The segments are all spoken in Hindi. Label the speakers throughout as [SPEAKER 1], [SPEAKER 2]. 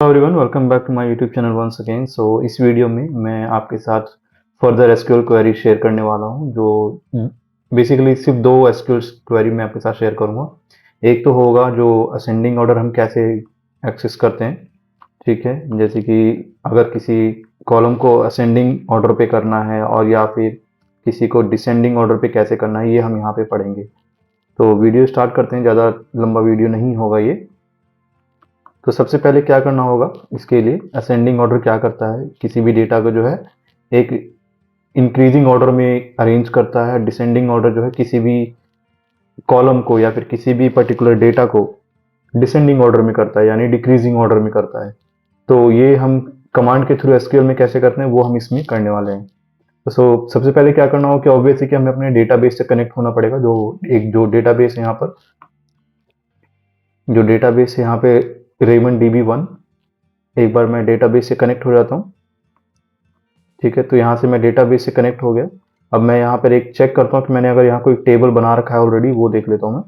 [SPEAKER 1] Hello everyone, welcome back to my YouTube channel once again. इस वीडियो में मैं आपके साथ फर्दर एसक्यूएल क्वेरी शेयर करने वाला हूं, जो बेसिकली सिर्फ दो एसक्यूएल क्वेरी मैं आपके साथ शेयर करूंगा। एक तो होगा जो असेंडिंग ऑर्डर हम कैसे एक्सेस करते हैं, ठीक है। जैसे कि अगर किसी कॉलम को असेंडिंग ऑर्डर पे करना है और या फिर किसी को डिसेंडिंग ऑर्डर पे कैसे करना है, ये हम यहाँ पे पढ़ेंगे। तो वीडियो स्टार्ट करते हैं, ज़्यादा लंबा वीडियो नहीं होगा ये। तो सबसे पहले क्या करना होगा, इसके लिए असेंडिंग ऑर्डर क्या करता है, किसी भी डेटा को जो है एक इंक्रीजिंग ऑर्डर में अरेंज करता है। डिसेंडिंग ऑर्डर जो है किसी भी कॉलम को या फिर किसी भी पर्टिकुलर डेटा को डिसेंडिंग ऑर्डर में करता है, यानी डिक्रीजिंग ऑर्डर में करता है। तो ये हम कमांड के थ्रू एसक्यूएल में कैसे करते हैं वो हम इसमें करने वाले हैं। तो सबसे पहले क्या करना होगा कि ऑब्वियसली कि हमें अपने डेटाबेस से कनेक्ट होना पड़ेगा। जो डेटाबेस है यहाँ पर, जो डेटाबेस है यहाँ पे रेमंड DB1। एक बार मैं डेटाबेस से कनेक्ट हो जाता हूँ, ठीक है। तो यहाँ से मैं डेटाबेस से कनेक्ट हो गया। अब मैं यहाँ पर एक चेक करता हूँ कि मैंने अगर यहाँ कोई टेबल बना रखा है ऑलरेडी, वो देख लेता हूँ मैं,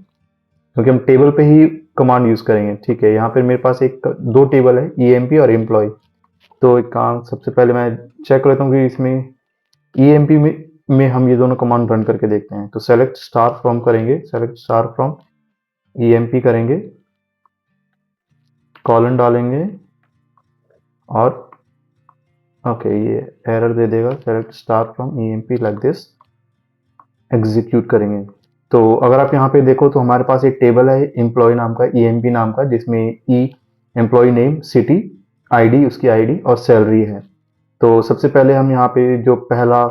[SPEAKER 1] क्योंकि हम टेबल पे ही कमांड यूज करेंगे, ठीक है। यहाँ पर मेरे पास दो टेबल है, EMP और एम्प्लॉय। तो एक काम, सबसे पहले मैं चेक कर लेता हूँ कि इसमें EMP में हम ये दोनों कमांड रन करके देखते हैं। तो सेलेक्ट स्टार फ्रॉम करेंगे, सेलेक्ट स्टार फ्रॉम EMP करेंगे, कॉलन डालेंगे और ओके, ये एरर दे देगा। Select star from EMP like this, execute करेंगे। तो अगर आप यहाँ पे देखो तो हमारे पास एक टेबल है एम्प्लॉय नाम का, EMP नाम का, जिसमें ई एम्प्लॉय नेम, सिटी, आईडी, उसकी आईडी और सैलरी है। तो सबसे पहले हम यहाँ पे जो पहला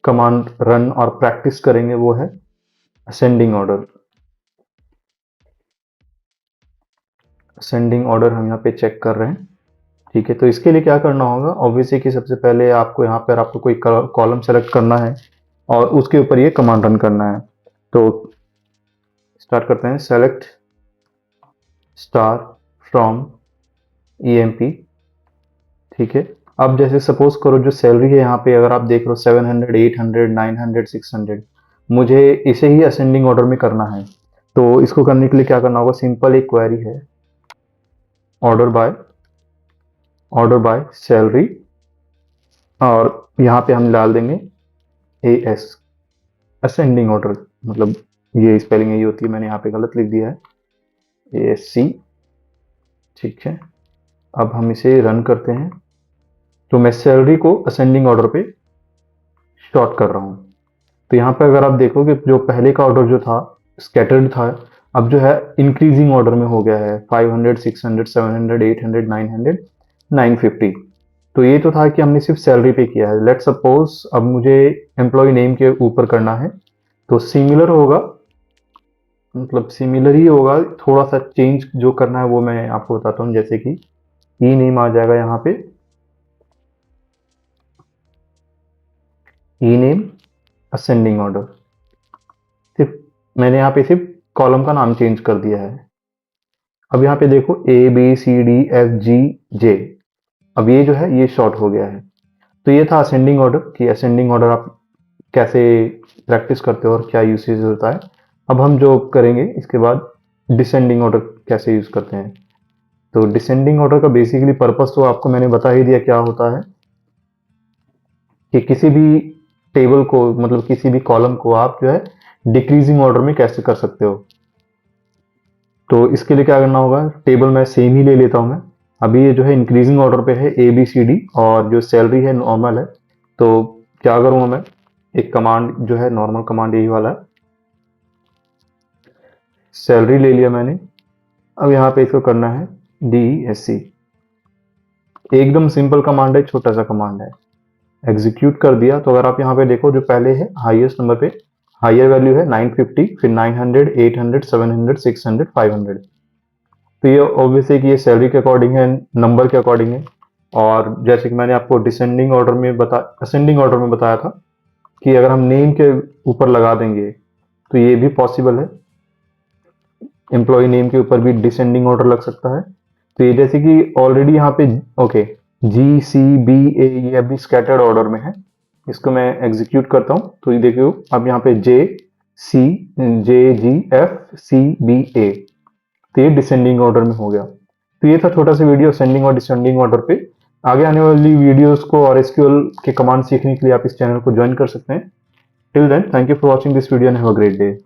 [SPEAKER 1] कमांड रन और प्रैक्टिस करेंगे वो है असेंडिंग ऑर्डर। असेंडिंग ऑर्डर हम यहाँ पे चेक कर रहे हैं, ठीक है। तो इसके लिए क्या करना होगा, ऑब्वियसली कि सबसे पहले आपको यहाँ पर आपको कोई कॉलम सेलेक्ट करना है और उसके ऊपर ये कमांड रन करना है। तो स्टार्ट करते हैं, सेलेक्ट स्टार फ्रॉम EMP, ठीक है। अब जैसे सपोज करो जो सैलरी है यहाँ पे, अगर आप देख रहे हो 700, 800, 900, 600, मुझे इसे ही असेंडिंग ऑर्डर में करना है। तो इसको करने के लिए क्या करना होगा, सिंपल एक क्वेरी है, ऑर्डर बाय सैलरी, और यहाँ पे हम डाल देंगे AS, असेंडिंग ऑर्डर। मतलब ये स्पेलिंग यही होती है, मैंने यहाँ पे गलत लिख दिया है, ASC, ठीक है। अब हम इसे रन करते हैं। तो मैं सैलरी को असेंडिंग ऑर्डर पे शॉर्ट कर रहा हूँ। तो यहाँ पे अगर आप देखो कि जो पहले का ऑर्डर जो था स्कैटर्ड था, अब जो है इंक्रीजिंग ऑर्डर में हो गया है, 500, 600, 700, 800, 900, 950। तो ये तो था कि हमने सिर्फ सैलरी पे किया है। लेट सपोज अब मुझे एम्प्लॉय नेम के ऊपर करना है, तो सिमिलर होगा, मतलब सिमिलर ही होगा, थोड़ा सा चेंज जो करना है वो मैं आपको बताता हूँ। जैसे कि ई नेम आ जाएगा यहाँ पे, ई नेम असेंडिंग ऑर्डर, सिर्फ मैंने यहाँ पे सिर्फ कॉलम का नाम चेंज कर दिया है। अब यहाँ पे देखो ABCDFGJ, अब ये जो है ये शॉर्ट हो गया है। तो ये था असेंडिंग ऑर्डर, कि असेंडिंग ऑर्डर आप कैसे प्रैक्टिस करते हो और क्या यूसेज होता है। अब हम जो करेंगे इसके बाद, डिसेंडिंग ऑर्डर कैसे यूज करते हैं। तो डिसेंडिंग ऑर्डर का बेसिकली पर्पस तो आपको मैंने बता ही दिया क्या होता है, कि किसी भी टेबल को, मतलब किसी भी कॉलम को आप जो है डिक्रीजिंग ऑर्डर में कैसे कर सकते हो। तो इसके लिए क्या करना होगा, टेबल मैं सेम ही ले लेता हूं मैं। अभी ये जो है इंक्रीजिंग ऑर्डर पे है ABCD, और जो सैलरी है नॉर्मल है। तो क्या करूंगा मैं, एक कमांड जो है नॉर्मल कमांड यही वाला है, सैलरी ले लिया मैंने। अब यहाँ पे इसको करना है DESC, एकदम सिंपल कमांड है, छोटा सा कमांड है, एग्जीक्यूट कर दिया। तो अगर आप यहाँ पे देखो जो पहले है हाईएस्ट नंबर पे हायर वैल्यू है 950, फिर 900, 800, 700, 600, 500। तो ये ऑब्वियसली कि ये सैलरी के अकॉर्डिंग है, नंबर के अकॉर्डिंग है। और जैसे कि मैंने आपको डिसेंडिंग ऑर्डर में असेंडिंग ऑर्डर में बताया था कि अगर हम नेम के ऊपर लगा देंगे तो ये भी पॉसिबल है, एम्प्लॉय नेम के ऊपर भी डिसेंडिंग ऑर्डर लग सकता है। तो ये जैसे कि ऑलरेडी यहाँ पे ओके, GCBA ये अभी स्कैटर्ड ऑर्डर में है, इसको मैं एग्जीक्यूट करता हूँ। तो ये देखियो अब यहाँ पे JCJGFCBA, तो ये डिसेंडिंग ऑर्डर में हो गया। तो ये था छोटा सा वीडियो असेंडिंग और डिसेंडिंग ऑर्डर पे। आगे आने वाली वीडियोस को और एसक्यूएल के कमांड सीखने के लिए आप इस चैनल को ज्वाइन कर सकते हैं। Till then, thank you for watching this video and have a great day.